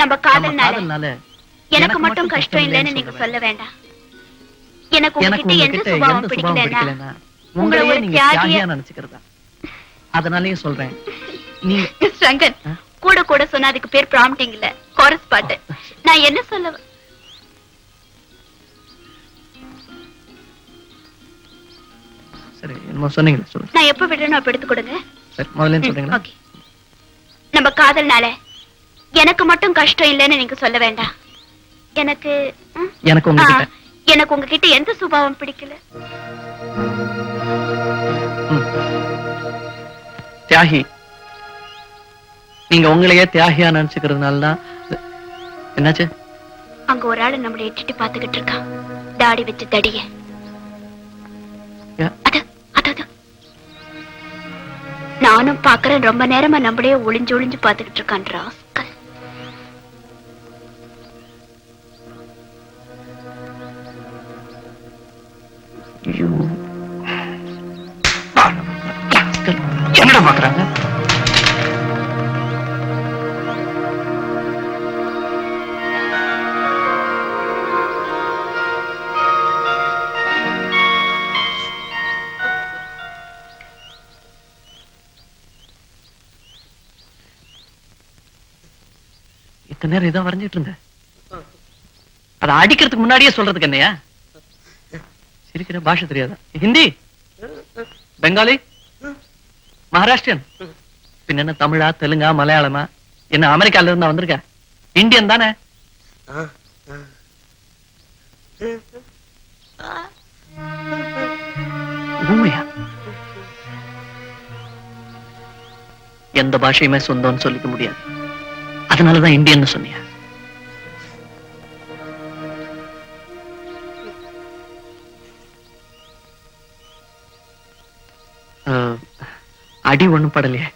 நம்ம காதல்னால எனக்கு மட்டும் கஷ்டம் இல்லைன்னு நீங்க சொல்ல வேண்டாம். எனக்கு உங்ககிட்ட எந்த சுபாவம் பிடிக்கலன்னா உங்களை ஒரு தியாகியா நினைச்சுக்கிறதா. அதனாலயும் சொல்றேன், நீ ரங்கன் கூட கூட சொன்ன அதுக்கு பேர் ப்ராம்ப்டிங் இல்ல, கோரஸ் பாட்டு. நான் என்ன சொல்ல சரி என்ன சொன்னீங்க சொல்லுங்க. நான் எப்ப விடுறேன்னு அப்ப எடுத்து கொடுங்க. சரி முதல்ல சொல்றீங்களா? ஓகே. நம்ம காதல்னால எனக்கு மட்டும் கஷ்டம் இல்லைன்னு நீங்க சொல்ல வேண்டாம். எனக்கு எனக்கு உங்ககிட்ட எந்த சுபாவம் பிடிக்கல. தியாகி, நீங்க உங்களையே தியாகியா நினைச்சுக்கிறதுனாலதான். என்னாச்சு? அங்க ஒரு ஆளு நம்மளை எட்டிட்டு பாத்துக்கிட்டு இருக்கான், தாடி வச்சு தடிய. நானும் பாக்குறேன், ரொம்ப நேரமா நம்மளே ஒளிஞ்சு ஒளிஞ்சு பாத்துக்கிட்டு இருக்கான் ராஸ்கல். என்னடா பாக்குறாங்க? இத்தனை நேரம் இதான் வரைஞ்சிட்டு இருந்தேன். அதை அடிக்கிறதுக்கு முன்னாடியே சொல்றதுக்கு என்னையா சிரிக்கிற? பாஷை தெரியாதா? ஹிந்தி, பெங்காலி, மகாராஷ்டிரன், பின்ன என்ன தமிழா, தெலுங்கா, மலையாளமா? என்ன அமெரிக்கால இருந்தா வந்திருக்க? இந்தியன் தானே? ஊமையா? எந்த பாஷையுமே சொந்தம்னு சொல்லிக்க முடியாது, அதனாலதான் இந்தியன் சொன்னியா? அடி ஒண்ணும் படலையே.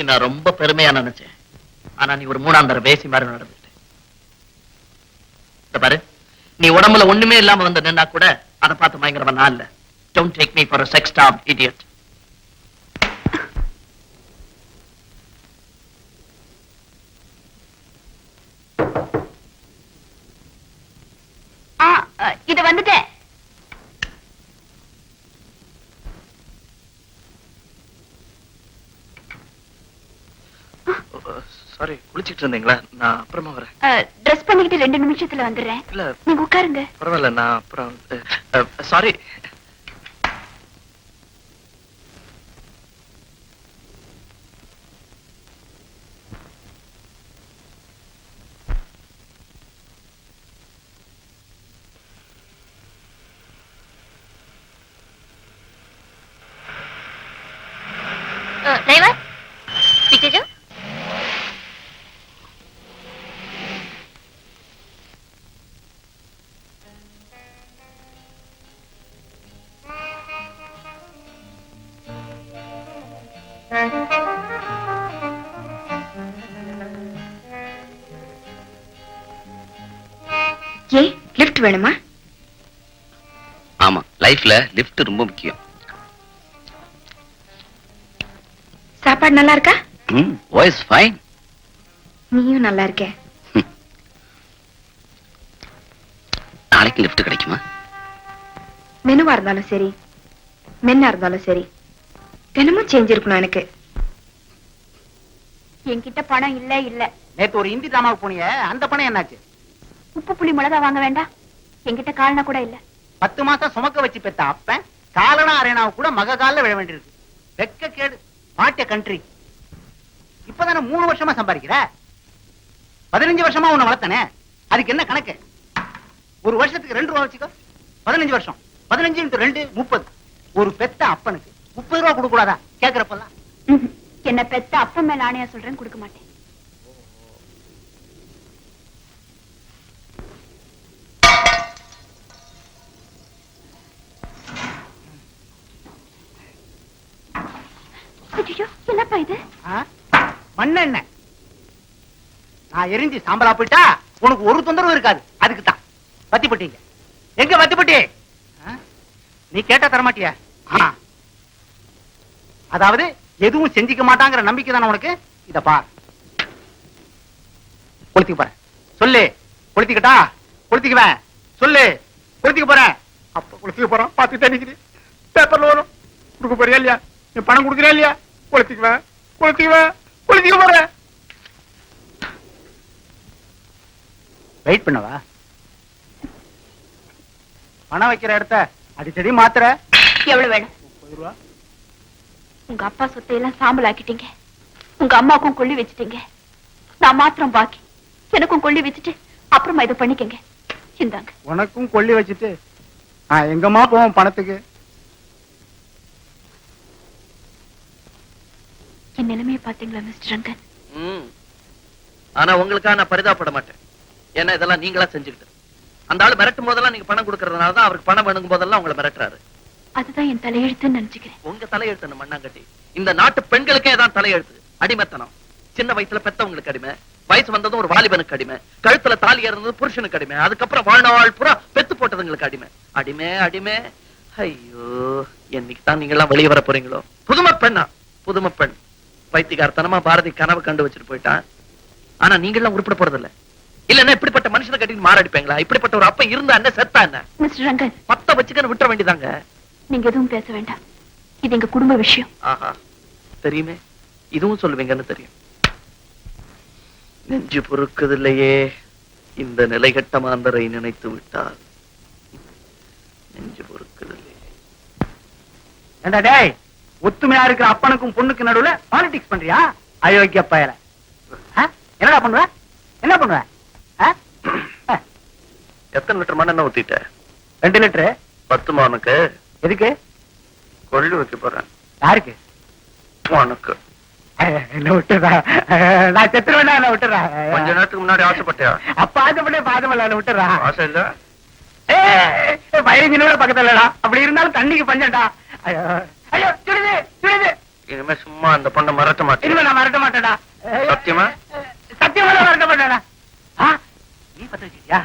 நான் ரொம்ப பெருமையா நினைச்சேன், ஆனா நீ ஒரு மூணாந்தர பேசி மாதிரி நடந்துட்ட. பாரு, நீ உடம்புல ஒண்ணுமே இல்லாம வந்து நின்னா கூட அதை பார்த்து பயங்கரமா நான் இல்ல. Don't take me for a sex-starved idiot. Sorry, குளிச்சிட்டு இருந்தீங்களா? நான் அப்புறமா வரேன். ட்ரெஸ் பண்ணிக்கிட்டு 2 நிமிஷத்துல வந்துடுறேன். இல்ல நீங்க உட்காருங்க. பரவாயில்ல, நான் அப்புறம் சாரி. டிரைவர், பிச்சேஜா. ஏன் லிஃப்ட் வேணுமா? ஆமா, லைஃப்ல லிஃப்ட் ரொம்ப முக்கியம். சாப்பாடு நல்லா இருக்கா? Voice fine. நீயும் நல்லா இருக்க. நாளைக்கு லிஃப்ட் கிடைக்குமா? மெனுவா இருந்தாலும் சரி, மென்னா இருந்தாலும் சரி, தினமும் சேஞ்ச் இருக்கணும் எனக்கு. என்கிட்ட பணம் இல்ல. நேத்து ஒரு இந்தி டிராமாவுக்கு போனியே, அந்த பணம் என்னாச்சு? உப்பு புளி மிளகா வாங்க வேண்டாம். என்கிட்ட கால்னா கூட இல்ல. 10 மாசம் சுமக்க வச்சு பெத்த அப்பன் காலனா அரேனாவை கூட மக காலில் விழ வேண்டியிருக்கு. வெக்க கேடு. மாட்டிய கண்ட்ரி. இப்பதானே 3 வருஷமா சம்பாதிக்கிற. 15 வருஷமா உன்னை வளர்த்தனே, அதுக்கு என்ன கணக்கு? ஒரு வருஷத்துக்கு 2 ரூபா வச்சுக்கோ. 15 வருஷம். 15 × 2 30. ஒரு பெத்த அப்பனுக்கு 30 ரூபா கொடுக்க கூடாதா கேக்குறப்பெல்லாம்? என்ன பெத்த அப்ப மேல ஆணையா சொல்றேன், கொடுக்க மாட்டேன். என்னப்பா இது? மண்ணெண்ண. நான் எரிஞ்சு சாம்பலா போயிட்டா உனக்கு ஒரு தொந்தரவு இருக்காது. அதுக்கு தான் வத்தி பட்டீங்க. எங்க வத்தி பட்டி? நீ கேட்டா தரமாட்டியா? அதாவது எதுவும் செஞ்சிக்க மாட்டாங்கிற நம்பிக்கை தானே உனக்கு. இத பார், கொளுத்திக்க போறேன். சொல்லு. கொளுத்திக்கிட்டா கொளுத்திக்குவேன். சொல்லு. கொளுத்திக்க போறேன். அப்ப கொளுத்திக்க போறோம். பார்த்து தண்ணிக்கிறீ பேப்பர்ல வரும். கொடுக்க போறியா இல்லையா? நீ பணம் கொடுக்குறியா இல்லையா? கொளுத்திக்குவேன். கொளுத்திக்க போறேன். வெயிட் பண்ணவா? பணம் வைக்கிற இடத்த அடிக்கடி மாத்திர. எவ்வளவு வேணும்? 30 ரூபா. உங்க அப்பா சொத்தை எல்லாம் சாம்பல் ஆக்கிட்டீங்க. உங்க அம்மாவுக்கும் கொள்ளி வச்சுட்டீங்க. நான் மாத்திரம் பாக்கி. எனக்கும் கொள்ளி வச்சுட்டு அப்புறமா இதை பண்ணிக்கங்க. இந்தாங்க. உனக்கும் கொள்ளி வச்சுட்டு எங்கம்மா போவோம் பணத்துக்கு? என் நிலைமையை பாத்தீங்களா மிஸ்டர் ரங்கன்? ஆனா உங்களுக்காக நான் பரிதாபப்பட மாட்டேன். ஏன்னா இதெல்லாம் நீங்களா செஞ்சுக்கிட்டு. அந்த ஆளு மிரட்டும் போதெல்லாம் நீங்க பணம் கொடுக்கறதுனால தான் அவருக்கு பணம் வேணுங்கும் போதெல்லாம் உங்களை மிரட்டுறாரு. அதுதான் என் தலையெழுத்துன்னு நினைச்சுக்கிறேன். உங்க தலையெழுத்து மண்ணாங்கட்டி. இந்த நாட்டு பெண்களுக்கே தான் தலையெழுத்து. அடிமைத்தனம். சின்ன வயசுல பெத்தவங்களுக்கு அடிமை, வயசு வந்ததும் ஒரு வாலிபனுக்கு அடிமை, கழுத்துல தாலி ஏறுறது புருஷனுக்கு அடிமை, அதுக்கப்புறம் வாழ்நாள் பூரா பெத்து போட்டதுங்களுக்கு அடிமை. அடிமை அடிமை. ஐயோ, என்னைக்கு தான் நீங்க எல்லாம் வெளியே வர போறீங்களோ? புதுமை பெண்ணா? புதுமை பெண். பைத்தியக்காரத்தனமா பாரதி கனவு கண்டு வச்சுட்டு போயிட்டான். ஆனா நீங்க எல்லாம் உருப்பட போறதில்ல. இல்லன்னா இப்படிப்பட்ட மனுஷனை கட்டிட்டு மாரடிப்பீங்களா? இப்படிப்பட்ட ஒரு அப்ப இருந்தா என்ன, செத்தா என்ன? மிஸ்டர் ரங்கன், பத்த வச்சுக்கன்னு விட்டுற வேண்டியதாங்க. நீங்க எதுவும் பேச வேண்டாம். இது எங்க குடும்ப விஷயம். ஆஹா, தெரியுமே. இதுவும் சொல்லுவீங்கன்னு தெரியும். நெஞ்சு பொறுக்குதில்லையே இந்த நிலைகட்ட மாந்தரை நினைத்து விட்டால். நெஞ்சு பொறுக்குதில்லையே. ஏண்டா டேய், ஒத்துமையா இருக்கிற அப்பனுக்கும் பொண்ணுக்கு நடுவுல பாலிடிக்ஸ் பண்றியா? அயோக்கிய பயல. என்னடா பண்ணுவ? என்ன பண்ணுவ? எத்தனை லிட்டர் மண்ணெண்ணெய் ஊத்திட்ட? 2 லிட்டரு. 10 மானுக்கு. எதுக்கு? கொள்ளு வைக்க போறேன். யாருக்கு? மானுக்கு. என்ன விட்டுறா? நான் செத்துருவேனா? என்ன விட்டுறா? கொஞ்ச நேரத்துக்கு முன்னாடி ஆசைப்பட்டியா? அப்ப ஆசைப்பட்டே பாதமல்ல விட்டுறா. ஆசை இல்ல. 15 நிமிடம் பக்கத்துலடா. அப்படி இருந்தாலும் தண்ணிக்கு பஞ்சம்டா. ஐயோ ஐயோ, சுடுது சுடுது. இனிமே சும்மா அந்த பொண்ணை மறக்க மாட்டேன். இனிமே நான் மறக்க மாட்டேடா. சத்தியமா? சத்தியமா மறக்க மாட்டேடா. நீ பத்த வச்சியா?